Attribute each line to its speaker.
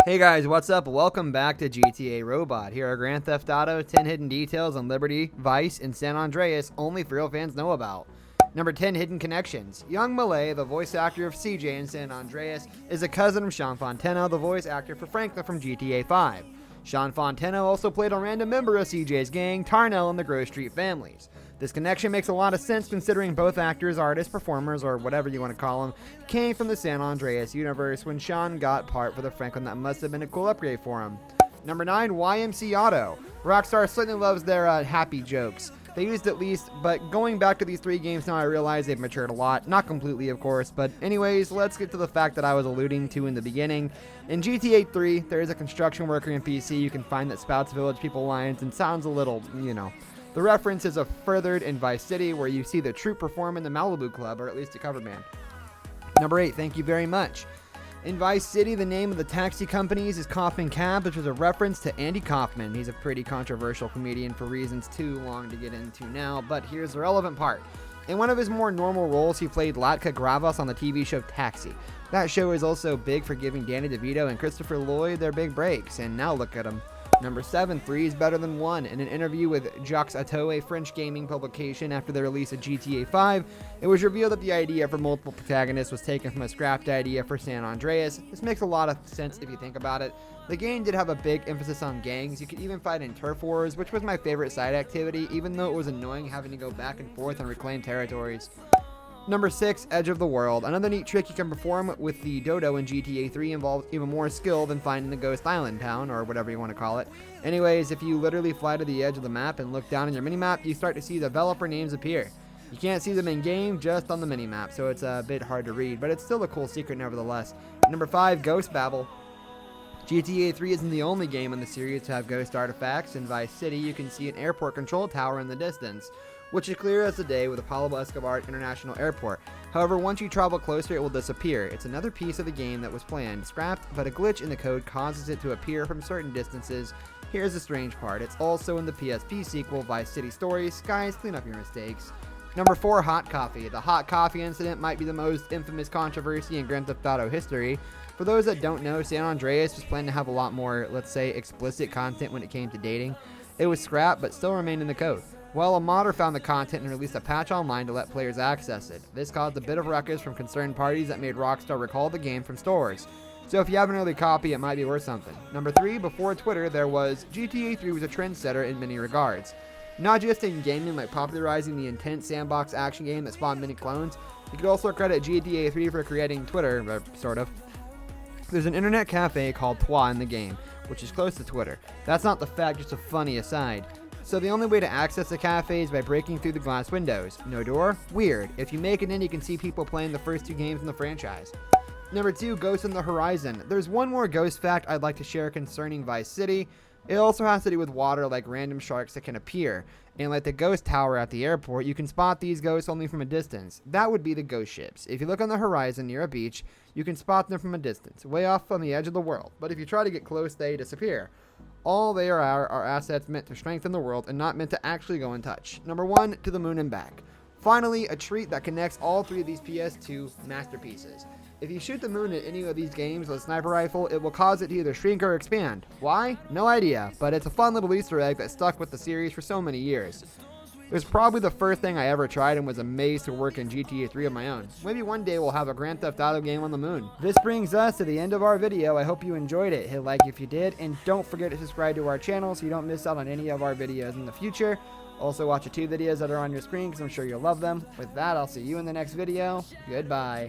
Speaker 1: Hey guys, what's up? Welcome back to GTA Robot. Here are Grand Theft Auto, 10 hidden details on Liberty, Vice, and San Andreas only real fans know about. Number 10 hidden connections. Young Malay, the voice actor of CJ in San Andreas, is a cousin of Sean Fonteno, the voice actor for Franklin from GTA 5. Sean Fonteno also played a random member of CJ's gang, Tarnell, in the Grove Street families. This connection makes a lot of sense considering both actors, artists, performers, or whatever you want to call them, came from the San Andreas universe when Sean got part for the Franklin. That must have been a cool upgrade for him. Number 9, YMC Auto. Rockstar certainly loves their happy jokes. They used at least, but going back to these 3 games now I realize they've matured a lot. Not completely, of course, but anyways, let's get to the fact that I was alluding to in the beginning. In GTA 3, there is a construction worker NPC you can find that spouts Village People lines and sounds a little, The reference is furthered in Vice City, where you see the troupe perform in the Malibu Club, or at least a cover band. Number 8, thank you very much. In Vice City, the name of the taxi companies is Kaufman Cab, which is a reference to Andy Kaufman. He's a pretty controversial comedian for reasons too long to get into now, but here's the relevant part. In one of his more normal roles, he played Latka Gravas on the TV show Taxi. That show is also big for giving Danny DeVito and Christopher Lloyd their big breaks, and now look at him. Number 7, 3 is better than 1. In an interview with Jacques Atto, a French gaming publication after the release of GTA 5, it was revealed that the idea for multiple protagonists was taken from a scrapped idea for San Andreas. This makes a lot of sense if you think about it. The game did have a big emphasis on gangs. You could even fight in turf wars, which was my favorite side activity, even though it was annoying having to go back and forth and reclaim territories. Number 6, Edge of the World. Another neat trick you can perform with the Dodo in GTA 3 involves even more skill than finding the Ghost Island town, or whatever you want to call it. Anyways, if you literally fly to the edge of the map and look down on your minimap, you start to see developer names appear. You can't see them in-game, just on the minimap, so it's a bit hard to read, but it's still a cool secret nevertheless. Number 5, Ghost Babel. GTA 3 isn't the only game in the series to have ghost artifacts. In Vice City, you can see an airport control tower in the distance, which is clear as the day with the Pablo Escobar International Airport. However, once you travel closer, it will disappear. It's another piece of the game that was planned, scrapped, but a glitch in the code causes it to appear from certain distances. Here's the strange part. It's also in the PSP sequel, Vice City Stories. Guys, clean up your mistakes. Number 4, Hot Coffee. The hot coffee incident might be the most infamous controversy in Grand Theft Auto history. For those that don't know, San Andreas was planned to have a lot more, let's say, explicit content when it came to dating. It was scrapped, but still remained in the code. Well, a modder found the content and released a patch online to let players access it. This caused a bit of ruckus from concerned parties that made Rockstar recall the game from stores. So if you have an early copy, it might be worth something. Number 3, before Twitter, there was GTA 3 was a trendsetter in many regards. Not just in gaming, like popularizing the intense sandbox action game that spawned many clones. You could also credit GTA 3 for creating Twitter, sort of. There's an internet cafe called Twa in the game, which is close to Twitter. That's not the fact, just a funny aside. So the only way to access the cafe is by breaking through the glass windows. No door? Weird. If you make it in, you can see people playing the first 2 games in the franchise. Number 2, Ghost in the Horizon. There's one more ghost fact I'd like to share concerning Vice City. It also has to do with water, like random sharks that can appear. And like the ghost tower at the airport, you can spot these ghosts only from a distance. That would be the ghost ships. If you look on the horizon near a beach, you can spot them from a distance, way off on the edge of the world. But if you try to get close, they disappear. All they are assets meant to strengthen the world and not meant to actually go and touch. Number 1, to the moon and back. Finally, a treat that connects all 3 of these PS2 masterpieces. If you shoot the moon at any of these games with a sniper rifle, it will cause it to either shrink or expand. Why? No idea, but it's a fun little Easter egg that stuck with the series for so many years. It was probably the first thing I ever tried and was amazed to work in GTA 3 of my own. Maybe one day we'll have a Grand Theft Auto game on the moon. This brings us to the end of our video. I hope you enjoyed it. Hit like if you did, and don't forget to subscribe to our channel so you don't miss out on any of our videos in the future. Also watch the 2 videos that are on your screen because I'm sure you'll love them. With that, I'll see you in the next video. Goodbye.